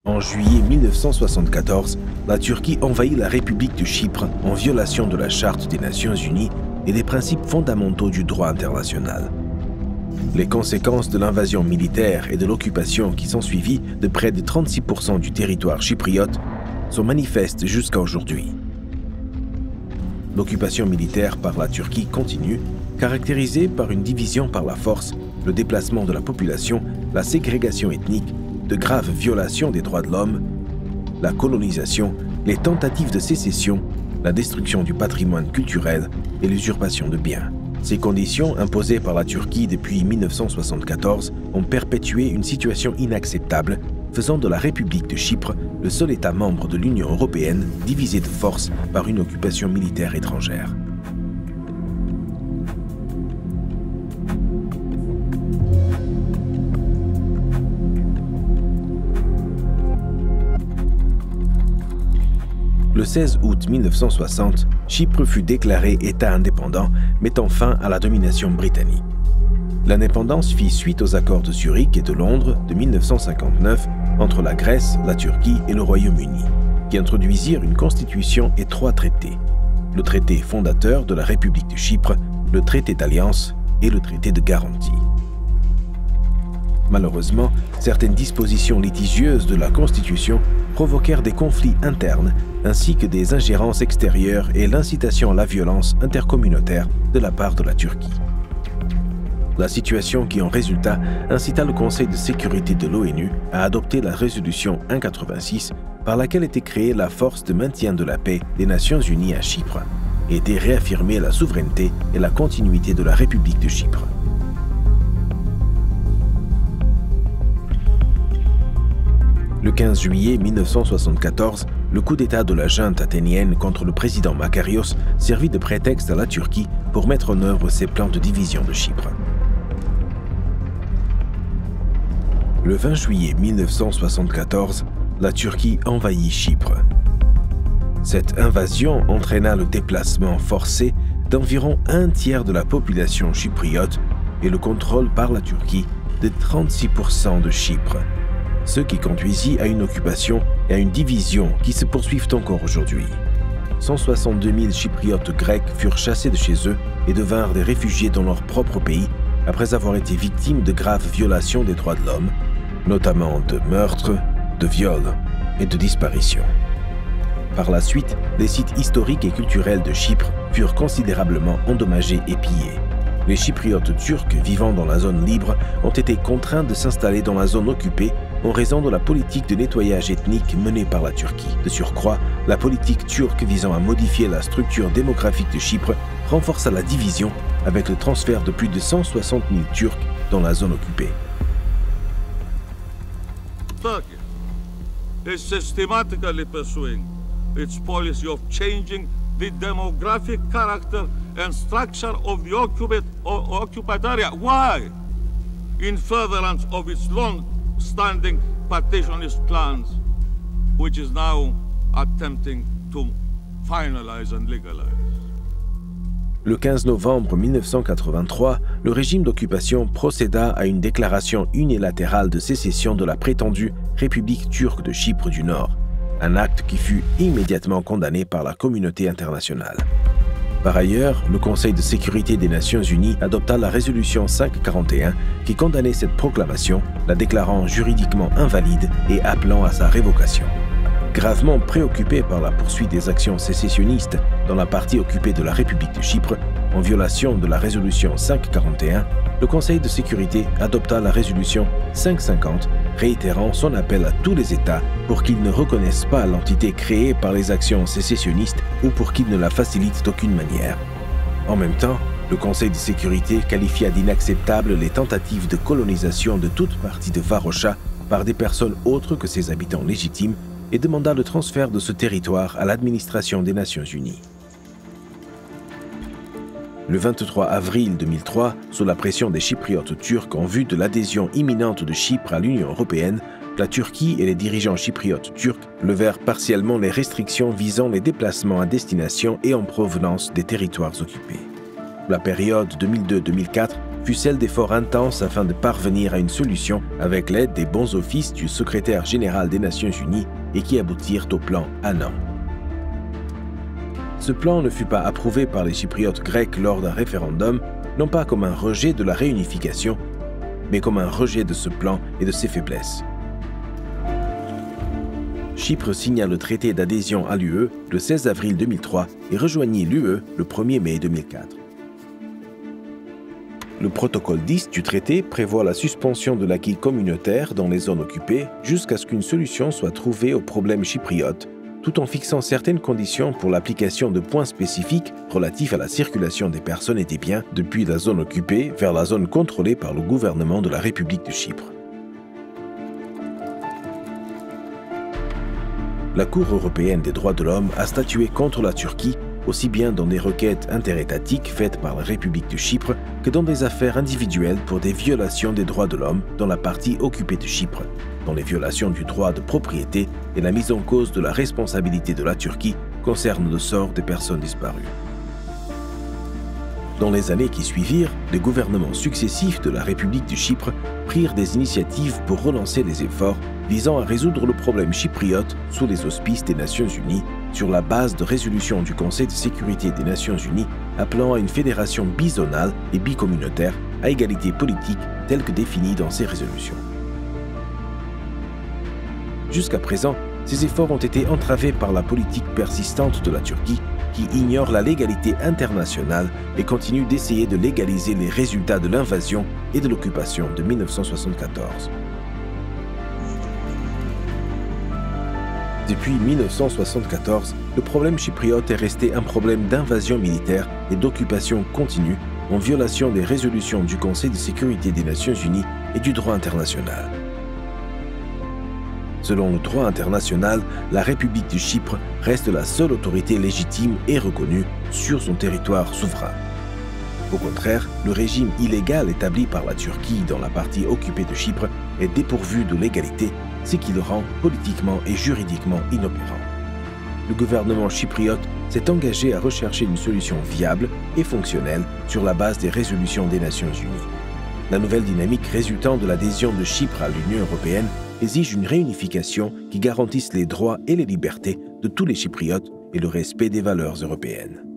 En juillet 1974, la Turquie envahit la République de Chypre en violation de la Charte des Nations Unies et des principes fondamentaux du droit international. Les conséquences de l'invasion militaire et de l'occupation qui s'ensuivit de près de 36% du territoire chypriote sont manifestes jusqu'à aujourd'hui. L'occupation militaire par la Turquie continue, caractérisée par une division par la force, le déplacement de la population, la ségrégation ethnique, de graves violations des droits de l'homme, la colonisation, les tentatives de sécession, la destruction du patrimoine culturel et l'usurpation de biens. Ces conditions, imposées par la Turquie depuis 1974, ont perpétué une situation inacceptable, faisant de la République de Chypre le seul État membre de l'Union européenne divisé de force par une occupation militaire étrangère. Le 16 août 1960, Chypre fut déclaré État indépendant, mettant fin à la domination britannique. L'indépendance fit suite aux accords de Zurich et de Londres de 1959 entre la Grèce, la Turquie et le Royaume-Uni, qui introduisirent une constitution et 3 traités. Le traité fondateur de la République de Chypre, le traité d'alliance et le traité de garantie. Malheureusement, certaines dispositions litigieuses de la Constitution provoquèrent des conflits internes ainsi que des ingérences extérieures et l'incitation à la violence intercommunautaire de la part de la Turquie. La situation qui en résulta incita le Conseil de sécurité de l'ONU à adopter la résolution 186 par laquelle était créée la force de maintien de la paix des Nations Unies à Chypre et était réaffirmée la souveraineté et la continuité de la République de Chypre. Le 15 juillet 1974, le coup d'État de la junte athénienne contre le président Makarios servit de prétexte à la Turquie pour mettre en œuvre ses plans de division de Chypre. Le 20 juillet 1974, la Turquie envahit Chypre. Cette invasion entraîna le déplacement forcé d'environ un tiers de la population chypriote et le contrôle par la Turquie de 36% de Chypre, ce qui conduisit à une occupation et à une division qui se poursuivent encore aujourd'hui. 162 000 Chypriotes grecs furent chassés de chez eux et devinrent des réfugiés dans leur propre pays après avoir été victimes de graves violations des droits de l'homme, notamment de meurtres, de viols et de disparitions. Par la suite, les sites historiques et culturels de Chypre furent considérablement endommagés et pillés. Les Chypriotes turcs vivant dans la zone libre ont été contraints de s'installer dans la zone occupée en raison de la politique de nettoyage ethnique menée par la Turquie. De surcroît, la politique turque visant à modifier la structure démographique de Chypre renforça la division avec le transfert de plus de 160 000 Turcs dans la zone occupée. Turkey is systematically pursuing its policy of changing the demographic character and structure of the occupied area. Why? In furtherance of its long-standing partitionist plans, which is now attempting to finalize and legalize. Le 15 novembre 1983, le régime d'occupation procéda à une déclaration unilatérale de sécession de la prétendue République turque de Chypre du Nord, un acte qui fut immédiatement condamné par la communauté internationale. Par ailleurs, le Conseil de sécurité des Nations Unies adopta la résolution 541 qui condamnait cette proclamation, la déclarant juridiquement invalide et appelant à sa révocation. Gravement préoccupé par la poursuite des actions sécessionnistes dans la partie occupée de la République de Chypre, en violation de la résolution 541, le Conseil de sécurité adopta la résolution 550, réitérant son appel à tous les États pour qu'ils ne reconnaissent pas l'entité créée par les actions sécessionnistes ou pour qu'ils ne la facilitent d'aucune manière. En même temps, le Conseil de sécurité qualifia d'inacceptables les tentatives de colonisation de toute partie de Varosha par des personnes autres que ses habitants légitimes et demanda le transfert de ce territoire à l'administration des Nations Unies. Le 23 avril 2003, sous la pression des Chypriotes turcs en vue de l'adhésion imminente de Chypre à l'Union européenne, la Turquie et les dirigeants chypriotes turcs levèrent partiellement les restrictions visant les déplacements à destination et en provenance des territoires occupés. La période 2002-2004 fut celle d'efforts intenses afin de parvenir à une solution avec l'aide des bons offices du secrétaire général des Nations Unies et qui aboutirent au plan Annan. Ce plan ne fut pas approuvé par les Chypriotes grecs lors d'un référendum, non pas comme un rejet de la réunification, mais comme un rejet de ce plan et de ses faiblesses. Chypre signa le traité d'adhésion à l'UE le 16 avril 2003 et rejoignit l'UE le 1er mai 2004. Le protocole 10 du traité prévoit la suspension de l'acquis communautaire dans les zones occupées jusqu'à ce qu'une solution soit trouvée au problème chypriote, tout en fixant certaines conditions pour l'application de points spécifiques relatifs à la circulation des personnes et des biens depuis la zone occupée vers la zone contrôlée par le gouvernement de la République de Chypre. La Cour européenne des droits de l'homme a statué contre la Turquie, aussi bien dans des requêtes interétatiques faites par la République de Chypre que dans des affaires individuelles pour des violations des droits de l'homme dans la partie occupée de Chypre, dans les violations du droit de propriété et la mise en cause de la responsabilité de la Turquie concernant le sort des personnes disparues. Dans les années qui suivirent, les gouvernements successifs de la République de Chypre prirent des initiatives pour relancer les efforts visant à résoudre le problème chypriote sous les auspices des Nations Unies sur la base de résolutions du Conseil de sécurité des Nations Unies appelant à une fédération bizonale et bicommunautaire à égalité politique telle que définie dans ces résolutions. Jusqu'à présent, ces efforts ont été entravés par la politique persistante de la Turquie qui ignore la légalité internationale et continue d'essayer de légaliser les résultats de l'invasion et de l'occupation de 1974. Depuis 1974, le problème chypriote est resté un problème d'invasion militaire et d'occupation continue en violation des résolutions du Conseil de sécurité des Nations Unies et du droit international. Selon le droit international, la République de Chypre reste la seule autorité légitime et reconnue sur son territoire souverain. Au contraire, le régime illégal établi par la Turquie dans la partie occupée de Chypre est dépourvu de légalité, ce qui le rend politiquement et juridiquement inopérant. Le gouvernement chypriote s'est engagé à rechercher une solution viable et fonctionnelle sur la base des résolutions des Nations Unies. La nouvelle dynamique résultant de l'adhésion de Chypre à l'Union européenne exige une réunification qui garantisse les droits et les libertés de tous les Chypriotes et le respect des valeurs européennes.